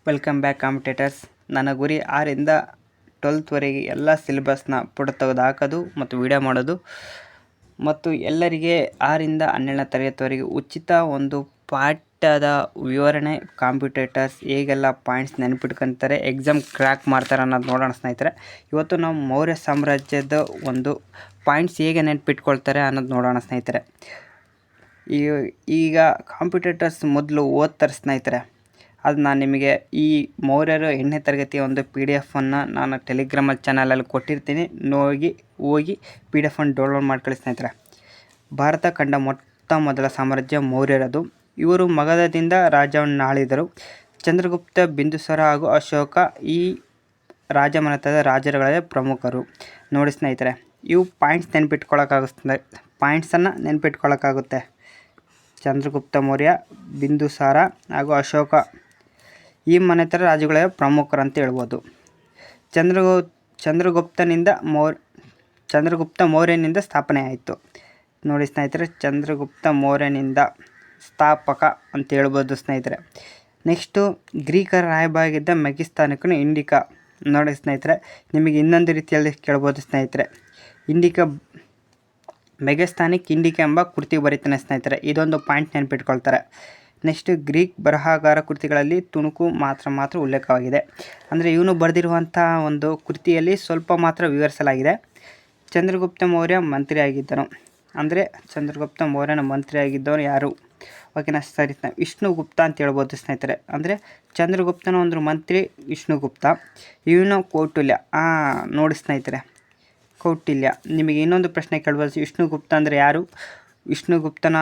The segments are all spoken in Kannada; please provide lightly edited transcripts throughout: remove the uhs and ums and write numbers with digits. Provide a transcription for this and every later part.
Welcome back competitors. ನನ್ನ ಗುರಿ 6ರಿಂದ 12th ಎಲ್ಲ ಸಿಲೆಬಸ್ನ ಪುಟ ತೆಗೆದು ಹಾಕೋದು ಮತ್ತು ವಿಡಿಯೋ ಮಾಡೋದು ಮತ್ತು ಎಲ್ಲರಿಗೆ 6ರಿಂದ 12ನೇ ತರಗತಿವರೆಗೆ ಉಚಿತ ಒಂದು ಪಾಠದ ವಿವರಣೆ. ಕಾಂಪಿಟೇಟರ್ಸ್ ಹೇಗೆಲ್ಲ ಪಾಯಿಂಟ್ಸ್ ನೆನಪಿಟ್ಕೊತಾರೆ, ಎಕ್ಸಾಮ್ ಕ್ರ್ಯಾಕ್ ಮಾಡ್ತಾರೆ ಅನ್ನೋದು ನೋಡೋಣ ಸ್ನೇಹಿತರೆ. ಇವತ್ತು ನಾವು ಮೌರ್ಯ ಸಾಮ್ರಾಜ್ಯದ ಒಂದು ಪಾಯಿಂಟ್ಸ್ ಹೇಗೆ ನೆನಪಿಟ್ಕೊಳ್ತಾರೆ ಅನ್ನೋದು ನೋಡೋಣ ಸ್ನೇಹಿತರೆ. ಈಗ ಕಾಂಪಿಟೇಟರ್ಸ್ ಮೊದಲು ಓದ್ತಾರೆ ಸ್ನೇಹಿತರೆ. ಅದು ನಾನು ನಿಮಗೆ ಈ ಮೌರ್ಯರು 8ನೇ ತರಗತಿಯ ಒಂದು PDF ನಾನು ಟೆಲಿಗ್ರಾಮಲ್ಲಿ ಚಾನಲಲ್ಲಿ ಕೊಟ್ಟಿರ್ತೀನಿ. ಹೋಗಿ PDF ಡೌನ್ಲೋಡ್ ಮಾಡ್ಕೊಳ್ಳಿ ಸ್ನೇಹಿತರೆ. ಭಾರತ ಕಂಡ ಮೊಟ್ಟ ಮೊದಲ ಸಾಮ್ರಾಜ್ಯ ಮೌರ್ಯರದು. ಇವರು ಮಗಧದಿಂದ ರಾಜ್ಯವನ್ನು ಆಳಿದರು. ಚಂದ್ರಗುಪ್ತ, ಬಿಂದುಸಾರ ಹಾಗೂ ಅಶೋಕ ಈ ರಾಜಮನೆತನದ ರಾಜರುಗಳೇ ಪ್ರಮುಖರು. ನೋಡಿ ಸ್ನೇಹಿತರೆ, ಇವು ಪಾಯಿಂಟ್ಸನ್ನು ನೆನಪಿಟ್ಕೊಳ್ಳೋಕ್ಕಾಗುತ್ತೆ. ಚಂದ್ರಗುಪ್ತ ಮೌರ್ಯ, ಬಿಂದುಸಾರ ಹಾಗೂ ಅಶೋಕ ಈ ಮನೆತನ ರಾಜರುಗಳೇ ಪ್ರಮುಖರು ಅಂತ ಹೇಳ್ಬೋದು. ಚಂದ್ರಗುಪ್ತ ಮೌರ್ಯನಿಂದ ಸ್ಥಾಪನೆ ಆಯಿತು. ನೋಡಿ ಸ್ನೇಹಿತರೆ, ಚಂದ್ರಗುಪ್ತ ಮೌರ್ಯನಿಂದ ಸ್ಥಾಪಕ ಅಂತ ಹೇಳ್ಬೋದು ಸ್ನೇಹಿತರೆ. ನೆಕ್ಸ್ಟು ಗ್ರೀಕರ ರಾಯಭಾರಿಯಾಗಿದ್ದ ಮೆಗಿಸ್ತಾನಿಕನು ಇಂಡಿಕಾ. ನೋಡಿ ಸ್ನೇಹಿತರೆ, ನಿಮಗೆ ಇನ್ನೊಂದು ರೀತಿಯಲ್ಲಿ ಕೇಳ್ಬೋದು ಸ್ನೇಹಿತರೆ. ಮೆಗಸ್ತಾನಿಕ್ ಇಂಡಿಕಾ ಎಂಬ ಕೃತಿ ಬರೀತಾನೆ ಸ್ನೇಹಿತರೆ. ಇದೊಂದು ಪಾಯಿಂಟ್ ನೆನಪಿಟ್ಕೊಳ್ತಾರೆ. ನೆಕ್ಸ್ಟ್, ಗ್ರೀಕ್ ಬರಹಗಾರ ಕೃತಿಗಳಲ್ಲಿ ತುಣುಕು ಮಾತ್ರ ಉಲ್ಲೇಖವಾಗಿದೆ. ಅಂದರೆ ಇವನು ಬರೆದಿರುವಂಥ ಒಂದು ಕೃತಿಯಲ್ಲಿ ಸ್ವಲ್ಪ ಮಾತ್ರ ವಿವರಿಸಲಾಗಿದೆ. ಚಂದ್ರಗುಪ್ತ ಮೌರ್ಯ ಮಂತ್ರಿಯಾಗಿದ್ದನು. ಅಂದರೆ ಚಂದ್ರಗುಪ್ತ ಮೌರ್ಯನ ಮಂತ್ರಿಯಾಗಿದ್ದವನು ಯಾರು? ಓಕೆನಾ, ಸರಿ. ವಿಷ್ಣುಗುಪ್ತ ಅಂತ ಹೇಳ್ಬೋದು ಸ್ನೇಹಿತರೆ. ಅಂದರೆ ಚಂದ್ರಗುಪ್ತನ ಒಂದು ಮಂತ್ರಿ ವಿಷ್ಣುಗುಪ್ತ. ಇವನು ಕೌಟಿಲ್ಯ. ನೋಡಿ ಸ್ನೇಹಿತರೆ, ಕೌಟಿಲ್ಯ. ನಿಮಗೆ ಇನ್ನೊಂದು ಪ್ರಶ್ನೆ ಕೇಳ್ಬೋದು, ವಿಷ್ಣುಗುಪ್ತ ಅಂದರೆ ಯಾರು? ವಿಷ್ಣುಗುಪ್ತನ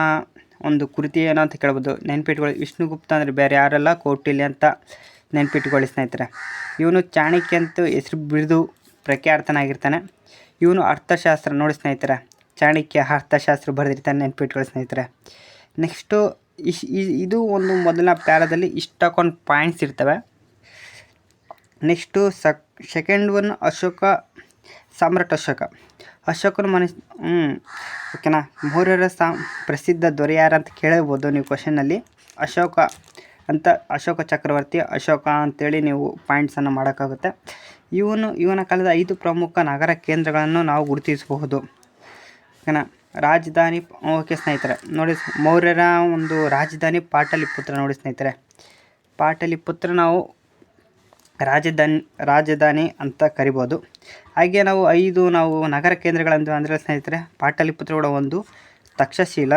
ಒಂದು ಕೃತಿ ಏನೋ ಅಂತ ಕೇಳ್ಬೋದು. ನೆನ್ಪಿಟ್ಕೊಳ್ಳಿ, ವಿಷ್ಣುಗುಪ್ತ ಅಂದರೆ ಬೇರೆ ಯಾರಲ್ಲ, ಕೌಟಿಲ್ಯ ಅಂತ ನೆನ್ಪಿಟ್ಕೊಳ್ಳಿ ಸ್ನೇಹಿತರೆ. ಇವನು ಚಾಣಕ್ಯ ಅಂತ ಹೆಸರು ಬಿಡಿದು ಪ್ರಖ್ಯಾತನಾಗಿರ್ತಾನೆ. ಇವನು ಅರ್ಥಶಾಸ್ತ್ರ. ನೋಡಿ ಸ್ನೇಹಿತರೆ, ಚಾಣಕ್ಯ ಅರ್ಥಶಾಸ್ತ್ರ ಬರೆದಿರ್ತಾನೆ, ನೆನ್ಪಿಟ್ಕೊಳ್ಳಿ ಸ್ನೇಹಿತರೆ. ನೆಕ್ಸ್ಟು ಇದು ಒಂದು ಮೊದಲನೇ ಪ್ಯಾರಾದಲ್ಲಿ ಇಷ್ಟಕ್ಕೊಂದು ಪಾಯಿಂಟ್ಸ್ ಇರ್ತವೆ. ನೆಕ್ಸ್ಟು ಸೆಕೆಂಡ್ ಒನ್ ಸಾಮ್ರಾಟ್ ಅಶೋಕನ ಓಕೆನಾ. ಮೌರ್ಯರ ಪ್ರಸಿದ್ಧ ದೊರೆ ಯಾರು ಅಂತ ಕೇಳಬಹುದು ನೀವು ಕ್ವಶನಲ್ಲಿ. ಅಶೋಕ ಚಕ್ರವರ್ತಿ ಅಶೋಕ ಅಂತೇಳಿ ನೀವು ಪಾಯಿಂಟ್ಸನ್ನು ಮಾಡೋಕ್ಕಾಗುತ್ತೆ. ಇವನ ಕಾಲದ 5 ಪ್ರಮುಖ ನಗರ ಕೇಂದ್ರಗಳನ್ನು ನಾವು ಗುರುತಿಸಬಹುದು. ಓಕೆನಾ. ರಾಜಧಾನಿ. ಓಕೆ ಸ್ನೇಹಿತರೆ, ನೋಡಿ ಮೌರ್ಯರ ಒಂದು ರಾಜಧಾನಿ ಪಾಟಲಿಪುತ್ರ. ನೋಡಿ ಸ್ನೇಹಿತರೆ, ಪಾಟಲಿಪುತ್ರ ನಾವು ರಾಜಧಾನಿ ಅಂತ ಕರಿಬೋದು. ಹಾಗೆ ನಾವು 5 ನಗರ ಕೇಂದ್ರಗಳಂತ ಅಂದರೆ ಸ್ನೇಹಿತರೆ, ಪಾಟಲಿಪುತ್ರ ಕೂಡ ಒಂದು, ತಕ್ಷಶಿಲ,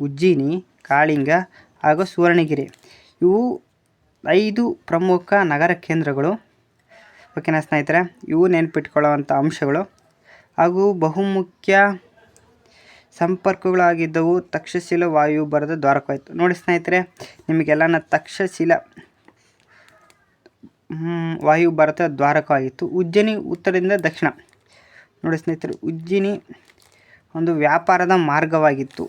ಉಜ್ಜಿನಿ, ಕಾಳಿಂಗ ಹಾಗೂ ಸುವರ್ಣಗಿರಿ. ಇವು 5 ಪ್ರಮುಖ ನಗರ ಕೇಂದ್ರಗಳು. ಓಕೆನಾ ಸ್ನೇಹಿತರೆ, ಇವು ನೆನಪಿಟ್ಕೊಳ್ಳುವಂಥ ಅಂಶಗಳು. ಹಾಗೂ ಬಹುಮುಖ್ಯ ಸಂಪರ್ಕಗಳಾಗಿದ್ದವು ತಕ್ಷಶಿಲ, ವಾಯುಭಾರದ ದ್ವಾರಕವಾಯಿತು. ನೋಡಿ ಸ್ನೇಹಿತರೆ, ನಿಮಗೆಲ್ಲ ತಕ್ಷಶಿಲ ವಾಯುಭಾರತ ದ್ವಾರಕವಾಗಿತ್ತು. ಉಜ್ಜಯಿನಿ ಉತ್ತರದಿಂದ ದಕ್ಷಿಣ. ನೋಡಿ ಸ್ನೇಹಿತರೆ, ಉಜ್ಜಯಿನಿ ಒಂದು ವ್ಯಾಪಾರದ ಮಾರ್ಗವಾಗಿತ್ತು.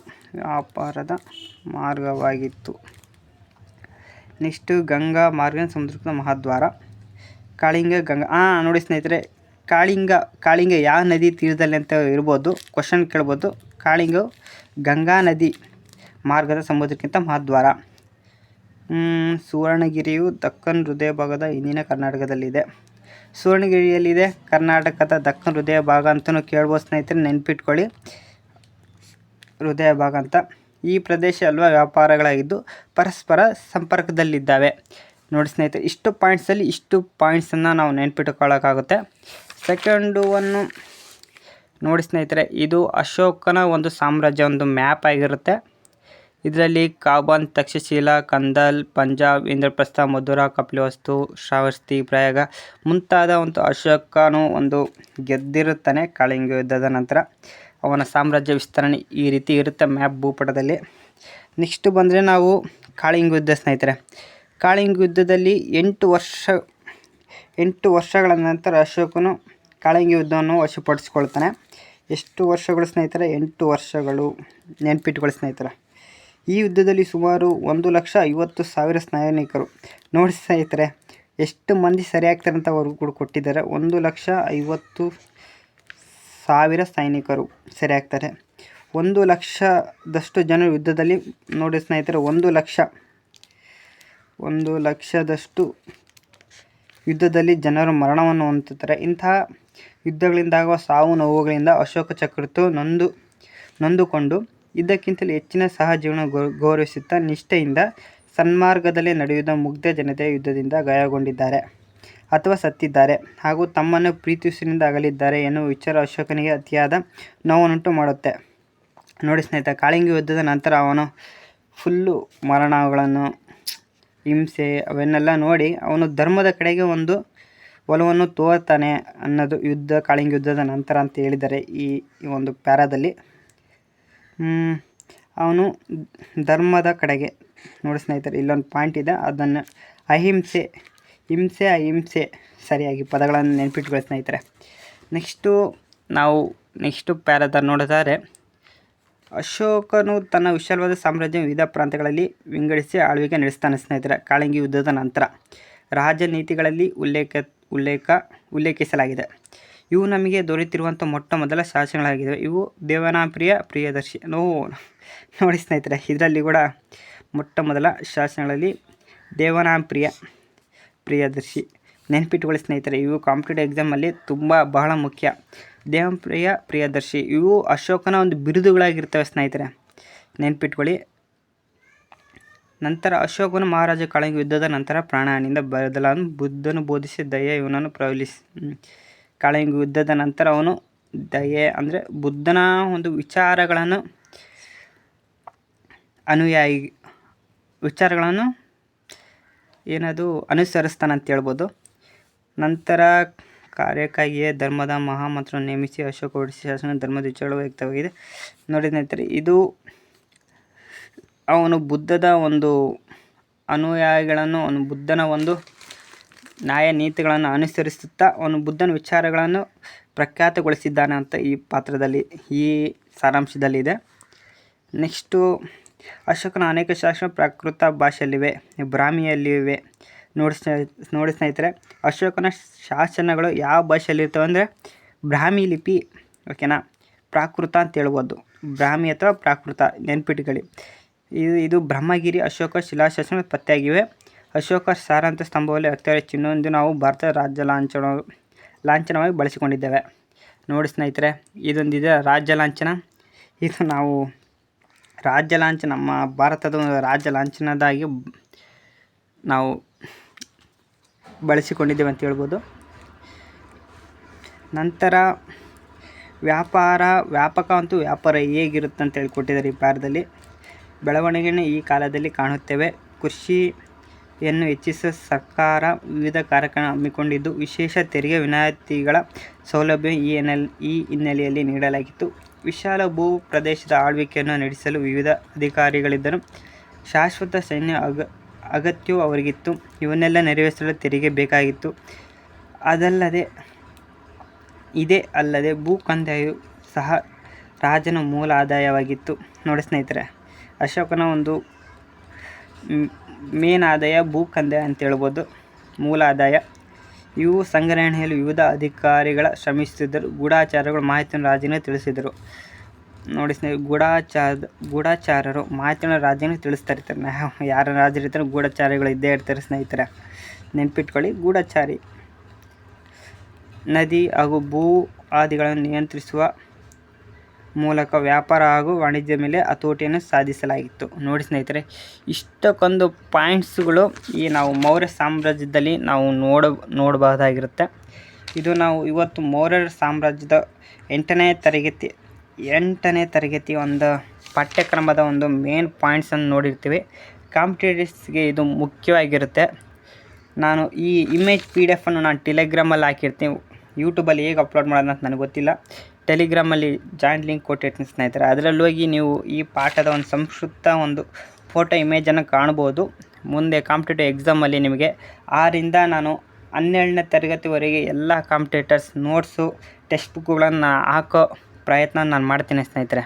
ನೆಕ್ಸ್ಟು ಗಂಗಾ ಮಾರ್ಗ ಸಮುದ್ರದ ಮಹಾದ್ವಾರ. ಕಾಳಿಂಗ, ಗಂಗಾ. ನೋಡಿ ಸ್ನೇಹಿತರೆ, ಕಾಳಿಂಗ ಯಾವ ನದಿ ತೀರದಲ್ಲಿ ಅಂತ ಇರ್ಬೋದು, ಕ್ವಶನ್ ಕೇಳ್ಬೋದು. ಕಾಳಿಂಗವು ಗಂಗಾ ನದಿ ಮಾರ್ಗದ ಸಮುದ್ರಕ್ಕಿಂತ ಮಹಾದ್ವಾರ. ಸುವರ್ಣಗಿರಿಯು ದಕ್ಕನ್ ಹೃದಯ ಭಾಗದ ಇಂದಿನ ಕರ್ನಾಟಕದಲ್ಲಿದೆ. ಸುವರ್ಣಗಿರಿಯಲ್ಲಿದೆ, ಕರ್ನಾಟಕದ ದಕ್ಕನ್ ಹೃದಯ ಭಾಗ ಅಂತಲೂ ಕೇಳ್ಬೋದು ಸ್ನೇಹಿತರೆ. ನೆನ್ಪಿಟ್ಕೊಳ್ಳಿ, ಹೃದಯ ಭಾಗ ಅಂತ. ಈ ಪ್ರದೇಶ ಅಲ್ವಾ ವ್ಯಾಪಾರಗಳಾಗಿದ್ದು ಪರಸ್ಪರ ಸಂಪರ್ಕದಲ್ಲಿದ್ದಾವೆ. ನೋಡಿ ಸ್ನೇಹಿತರೆ, ಇಷ್ಟು ಪಾಯಿಂಟ್ಸನ್ನು ನಾವು ನೆನ್ಪಿಟ್ಕೊಳ್ಳೋಕ್ಕಾಗುತ್ತೆ. ಸೆಕೆಂಡು ಒನ್ನು ನೋಡಿ ಸ್ನೇಹಿತರೆ, ಇದು ಅಶೋಕನ ಒಂದು ಸಾಮ್ರಾಜ್ಯ ಒಂದು ಮ್ಯಾಪ್ ಆಗಿರುತ್ತೆ. ಇದರಲ್ಲಿ ಕಾಬನ್, ತಕ್ಷಶಿಲ, ಕಂದಲ್, ಪಂಜಾಬ್, ಇಂದ್ರಪ್ರಸ್ಥ, ಮಧುರಾ, ಕಪಿಲವಸ್ತು, ಶ್ರಾವಸ್ತಿ, ಪ್ರಯಾಗ ಮುಂತಾದ ಒಂದು ಅಶೋಕನು ಒಂದು ಗೆದ್ದಿರುತ್ತಾನೆ. ಕಾಳಿಂಗ ಯುದ್ಧದ ನಂತರ ಅವನ ಸಾಮ್ರಾಜ್ಯ ವಿಸ್ತರಣೆ ಈ ರೀತಿ ಇರುತ್ತೆ ಮ್ಯಾಪ್ ಭೂಪಟದಲ್ಲಿ. ನೆಕ್ಸ್ಟ್ ಬಂದರೆ ನಾವು ಕಾಳಿಂಗ ಯುದ್ಧ ಸ್ನೇಹಿತರೆ. ಕಾಳಿಂಗ ಯುದ್ಧದಲ್ಲಿ 8 ವರ್ಷಗಳ ನಂತರ ಅಶೋಕನು ಕಾಳಿಂಗ ಯುದ್ಧವನ್ನು ವಶಪಡಿಸಿಕೊಳ್ತಾನೆ. ಎಷ್ಟು ವರ್ಷಗಳು ಸ್ನೇಹಿತರೆ? 8 ವರ್ಷಗಳು. ನೆನ್ಪಿಟ್ಕೊಳ್ಳಿ ಸ್ನೇಹಿತರೆ. ಈ ಯುದ್ಧದಲ್ಲಿ ಸುಮಾರು 1,50,000 ಸೈನಿಕರು. ನೋಡಿ ಸ್ನೇಹಿತರೆ, ಎಷ್ಟು ಮಂದಿ ಸರಿಯಾಗ್ತಾರೆ ಅಂತ ಅವರು ಕೂಡ ಕೊಟ್ಟಿದ್ದಾರೆ. 1,50,000 ಸೈನಿಕರು ಸರಿಯಾಗ್ತಾರೆ. 1,00,000ದಷ್ಟು ಜನರು ಯುದ್ಧದಲ್ಲಿ. ನೋಡಿ ಸ್ನೇಹಿತರೆ, 1,00,000 1,00,000ದಷ್ಟು ಯುದ್ಧದಲ್ಲಿ ಜನರು ಮರಣವನ್ನು ಹೊಂದುತ್ತಾರೆ. ಇಂತಹ ಯುದ್ಧಗಳಿಂದಾಗುವ ಸಾವು ನೋವುಗಳಿಂದ ಅಶೋಕ ಚಕ್ರವರ್ತಿಯು ನೊಂದುಕೊಂಡು ಇದಕ್ಕಿಂತಲೂ ಹೆಚ್ಚಿನ ಸಹಜೀವನ ಗೌರವಿಸುತ್ತಾ ನಿಷ್ಠೆಯಿಂದ ಸನ್ಮಾರ್ಗದಲ್ಲಿ ನಡೆಯುವ ಮುಗ್ಧ ಜನತೆಯ ಯುದ್ಧದಿಂದ ಗಾಯಗೊಂಡಿದ್ದಾರೆ ಅಥವಾ ಸತ್ತಿದ್ದಾರೆ ಹಾಗೂ ತಮ್ಮನ್ನು ಪ್ರೀತಿಸುವುದರಿಂದ ಅಗಲಿದ್ದಾರೆ ಎನ್ನುವ ವಿಚಾರ ಅಶೋಕನಿಗೆ ಅತಿಯಾದ ನೋವನ್ನುಂಟು ಮಾಡುತ್ತೆ. ನೋಡಿ ಸ್ನೇಹಿತರೆ, ಕಾಳಿಂಗ ಯುದ್ಧದ ನಂತರ ಅವನು ಫುಲ್ಲು ಮರಣಗಳನ್ನು, ಹಿಂಸೆ ಅವನ್ನೆಲ್ಲ ನೋಡಿ ಅವನು ಧರ್ಮದ ಕಡೆಗೆ ಒಂದು ಒಲವನ್ನು ತೋರ್ತಾನೆ ಅನ್ನೋದು ಕಾಳಿಂಗ ಯುದ್ಧದ ನಂತರ ಅಂತ ಹೇಳಿದ್ದಾರೆ ಈ ಒಂದು ಪ್ಯಾರಾದಲ್ಲಿ. ಅವನು ಧರ್ಮದ ಕಡೆಗೆ, ನೋಡಿ ಸ್ನೇಹಿತರೆ, ಇಲ್ಲೊಂದು ಪಾಯಿಂಟ್ ಇದೆ, ಅದನ್ನು ಅಹಿಂಸೆ ಸರಿಯಾಗಿ ಪದಗಳನ್ನು ನೆನಪಿಟ್ಕೊಳ್ಳಿ ಸ್ನೇಹಿತರೆ. ನೆಕ್ಸ್ಟು ಪ್ಯಾರಾದ ನೋಡಿದರೆ, ಅಶೋಕನು ತನ್ನ ವಿಶಾಲವಾದ ಸಾಮ್ರಾಜ್ಯ ವಿವಿಧ ಪ್ರಾಂತ್ಯಗಳಲ್ಲಿ ವಿಂಗಡಿಸಿ ಆಳ್ವಿಕೆ ನಡೆಸ್ತಾನೆ ಸ್ನೇಹಿತರೆ. ಕಾಳಿಂಗ ಯುದ್ಧದ ನಂತರ ರಾಜನೀತಿಗಳಲ್ಲಿ ಉಲ್ಲೇಖಿಸಲಾಗಿದೆ. ಇವು ನಮಗೆ ದೊರೆತಿರುವಂಥ ಮೊಟ್ಟ ಮೊದಲ ಶಾಸನಗಳಾಗಿವೆ. ಇವು ದೇವನಾಂಪ್ರಿಯ ಪ್ರಿಯದರ್ಶಿ. ನೋಡಿ ಸ್ನೇಹಿತರೆ, ಇದರಲ್ಲಿ ಕೂಡ ಮೊಟ್ಟ ಮೊದಲ ಶಾಸನಗಳಲ್ಲಿ ದೇವನಾಂಪ್ರಿಯ ಪ್ರಿಯದರ್ಶಿ ನೆನಪಿಟ್ಕೊಳ್ಳಿ ಸ್ನೇಹಿತರೆ. ಇವು ಕಾಂಪಿಟೇಟಿವ್ ಎಕ್ಸಾಮಲ್ಲಿ ಬಹಳ ಮುಖ್ಯ. ಪ್ರಿಯದರ್ಶಿ ಇವು ಅಶೋಕನ ಒಂದು ಬಿರುದುಗಳಾಗಿರ್ತವೆ ಸ್ನೇಹಿತರೆ, ನೆನಪಿಟ್ಕೊಳ್ಳಿ. ನಂತರ ಅಶೋಕನು ಮಹಾರಾಜ ಕಾಳಿಂಗ ಯುದ್ಧದ ನಂತರ ಪ್ರಾಣಹಾನಿಯಿಂದ ಬದಲಾದ ಬುದ್ಧನು ಬೋಧಿಸಿದ ದಯೆ ಇವನನ್ನು ಕಾಳಿಂಗ ಯುದ್ಧದ ನಂತರ ಅವನು ದಯೆ ಅಂದರೆ ಬುದ್ಧನ ಒಂದು ವಿಚಾರಗಳನ್ನು ಅನುಸರಿಸ್ತಾನಂತ ಹೇಳ್ಬೋದು. ನಂತರ ಕಾರ್ಯಕ್ಕಾಗಿಯೇ ಧರ್ಮದ ಮಹಾಮಂತ್ರವನ್ನು ನೇಮಿಸಿ ಅಶೋಕ ಹೊರಡಿಸಿದ ಶಾಸನ ಧರ್ಮದ ವಿಚಾರಗಳು ವ್ಯಕ್ತವಾಗಿದೆ. ನೋಡಿ ಸ್ನೇಹಿತರೆ, ಇದು ಅವನು ಬುದ್ಧದ ಒಂದು ಅನುಯಾಯಿಗಳನ್ನು, ಅವನು ಬುದ್ಧನ ಒಂದು ನ್ಯಾಯ ನೀತಿಗಳನ್ನು ಅನುಸರಿಸುತ್ತಾ ಅವನು ಬುದ್ಧನ ವಿಚಾರಗಳನ್ನು ಪ್ರಖ್ಯಾತಗೊಳಿಸಿದ್ದಾನೆ ಅಂತ ಈ ಪಾತ್ರದಲ್ಲಿ, ಈ ಸಾರಾಂಶದಲ್ಲಿದೆ. ನೆಕ್ಸ್ಟು ಅಶೋಕನ ಅನೇಕ ಶಾಸನ ಪ್ರಾಕೃತ ಭಾಷೆಯಲ್ಲಿವೆ, ಬ್ರಾಹ್ಮಿಯಲ್ಲಿವೆ. ನೋಡಿ ಸ್ನೇಹಿತರೆ, ಅಶೋಕನ ಶಾಸನಗಳು ಯಾವ ಭಾಷೆಯಲ್ಲಿರ್ತವೆ ಅಂದರೆ ಬ್ರಾಹ್ಮಿ ಲಿಪಿ, ಓಕೆನಾ, ಪ್ರಾಕೃತ ಅಂತ ಹೇಳ್ಬೋದು. ಬ್ರಾಹ್ಮಿ ಅಥವಾ ಪ್ರಾಕೃತ ನೆನಪಿಟ್ಕೊಳ್ಳಿ. ಇದು ಬ್ರಹ್ಮಗಿರಿ ಅಶೋಕ ಶಿಲಾಶಾಸನಗಳು ಪತ್ತೆಯಾಗಿವೆ. ಅಶೋಕ ಸಾರಂತ ಸ್ತಂಭದಲ್ಲಿ ಅತ್ಯಂತ ಚಿನ್ನೊಂದು ನಾವು ಭಾರತ ರಾಜ್ಯ ಲಾಂಛನವಾಗಿ ಬಳಸಿಕೊಂಡಿದ್ದೇವೆ. ನೋಡಿ ಸ್ನೇಹಿತರೆ, ಇದೊಂದಿದೆ ರಾಜ್ಯ ಲಾಂಛನ. ಇದು ನಾವು ರಾಜ್ಯ ಲಾಂಛನ, ನಮ್ಮ ಭಾರತದ ಒಂದು ರಾಜ್ಯ ಲಾಂಛನದಾಗಿ ನಾವು ಬಳಸಿಕೊಂಡಿದ್ದೇವೆ ಅಂತ ಹೇಳ್ಬೋದು. ನಂತರ ವ್ಯಾಪಾರ ಹೇಗಿರುತ್ತೆ ಅಂತ ಹೇಳಿಕೊಟ್ಟಿದ್ದಾರೆ ಈ ಪಾಠದಲ್ಲಿ. ಬೆಳವಣಿಗೆಯನ್ನು ಈ ಕಾಲದಲ್ಲಿ ಕಾಣುತ್ತೇವೆ. ಕೃಷಿಯನ್ನು ಹೆಚ್ಚಿಸಲು ಸರ್ಕಾರ ವಿವಿಧ ಕಾರ್ಯಕ್ರಮ ಹಮ್ಮಿಕೊಂಡಿದ್ದು ವಿಶೇಷ ತೆರಿಗೆ ವಿನಾಯಿತಿಗಳ ಸೌಲಭ್ಯ ಈ ಹಿನ್ನೆಲೆಯಲ್ಲಿ ನೀಡಲಾಗಿತ್ತು. ವಿಶಾಲ ಭೂ ಪ್ರದೇಶದ ಆಳ್ವಿಕೆಯನ್ನು ನಡೆಸಲು ವಿವಿಧ ಅಧಿಕಾರಿಗಳಿದ್ದರು. ಶಾಶ್ವತ ಸೈನ್ಯ ಅಗತ್ಯವೂ ಅವರಿಗಿತ್ತು. ಇವನ್ನೆಲ್ಲ ನೆರವೇರಿಸಲು ತೆರಿಗೆ ಬೇಕಾಗಿತ್ತು. ಇದೇ ಅಲ್ಲದೆ ಭೂಕಂದಾಯವು ಸಹ ರಾಜನ ಮೂಲ ಆದಾಯವಾಗಿತ್ತು. ನೋಡಿ ಸ್ನೇಹಿತರೆ, ಅಶೋಕನ ಒಂದು ಮೇನ್ ಆದಾಯ ಭೂಕಂದಾಯ ಅಂತ ಹೇಳ್ಬೋದು, ಮೂಲ ಆದಾಯ. ಇವು ಸಂಗ್ರಹಣೆಯಲ್ಲಿ ವಿವಿಧ ಅಧಿಕಾರಿಗಳ ಶ್ರಮಿಸುತ್ತಿದ್ದರು. ಗೂಢಚಾರಗಳು ಮಾಹಿತಿಯನ್ನು ರಾಜನಿಗೆ ತಿಳಿಸಿದರು. ನೋಡಿ ಗೂಢಚಾರರು ಮಾಹಿತಿಯನ್ನು ರಾಜನಿಗೆ ತಿಳಿಸ್ತಾ ಇರ್ತಾರೆ. ಯಾರ ರಾಜರಿರ್ತಾರೆ ಗೂಢಚಾರಿಗಳು ಇದ್ದೇ ಇರ್ತಾರೆ ಸ್ನೇಹಿತರೆ, ನೆನ್ಪಿಟ್ಕೊಳ್ಳಿ. ಗೂಢಚಾರಿ ನದಿ ಹಾಗೂ ಭೂ ಆದಿಗಳನ್ನು ನಿಯಂತ್ರಿಸುವ ಮೂಲಕ ವ್ಯಾಪಾರ ಹಾಗೂ ವಾಣಿಜ್ಯ ಮೇಲೆ ಹತೋಟಿಯನ್ನು ಸಾಧಿಸಲಾಗಿತ್ತು. ನೋಡಿ ಸ್ನೇಹಿತರೆ, ಇಷ್ಟಕ್ಕೊಂದು ಪಾಯಿಂಟ್ಸ್ಗಳು ಈ ನಾವು ಮೌರ್ಯ ಸಾಮ್ರಾಜ್ಯದಲ್ಲಿ ನಾವು ನೋಡಬಹುದಾಗಿರುತ್ತೆ. ಇದು ನಾವು ಇವತ್ತು ಮೌರ್ಯರ ಸಾಮ್ರಾಜ್ಯದ 8ನೇ ತರಗತಿ ಒಂದು ಪಾಠ್ಯಕ್ರಮದ ಒಂದು ಮೇನ್ ಪಾಯಿಂಟ್ಸನ್ನು ನೋಡಿರ್ತೀವಿ. ಕಾಂಪಿಟೇಟಿವ್ಸ್ಗೆ ಇದು ಮುಖ್ಯವಾಗಿರುತ್ತೆ. ನಾನು ಈ ಇಮೇಜ್ PDF ನಾನು ಟೆಲಿಗ್ರಾಮಲ್ಲಿ ಹಾಕಿರ್ತೀನಿ. ಯೂಟ್ಯೂಬಲ್ಲಿ ಹೇಗೆ ಅಪ್ಲೋಡ್ ಮಾಡೋದು ಅಂತ ನನಗೆ ಗೊತ್ತಿಲ್ಲ. ಟೆಲಿಗ್ರಾಮಲ್ಲಿ ಜಾಯಿಂಟ್ ಲಿಂಕ್ ಕೊಟ್ಟಿರ್ತೀನಿ ಸ್ನೇಹಿತರೆ. ಅದರಲ್ಲಿ ಹೋಗಿ ನೀವು ಈ ಪಾಠದ ಒಂದು ಸಂಕ್ಷಿಪ್ತ ಒಂದು ಫೋಟೋ ಇಮೇಜನ್ನು ಕಾಣ್ಬೋದು. ಮುಂದೆ ಕಾಂಪಿಟೇಟಿವ್ ಎಕ್ಸಾಮಲ್ಲಿ ನಿಮಗೆ 6ರಿಂದ ನಾನು 12ನೇ ತರಗತಿವರೆಗೆ ಎಲ್ಲ ಕಾಂಪಿಟೇಟರ್ಸ್ ನೋಟ್ಸು ಟೆಕ್ಸ್ಟ್ ಬುಕ್ಗಳನ್ನು ಹಾಕೋ ಪ್ರಯತ್ನ ನಾನು ಮಾಡ್ತೀನಿ ಸ್ನೇಹಿತರೆ.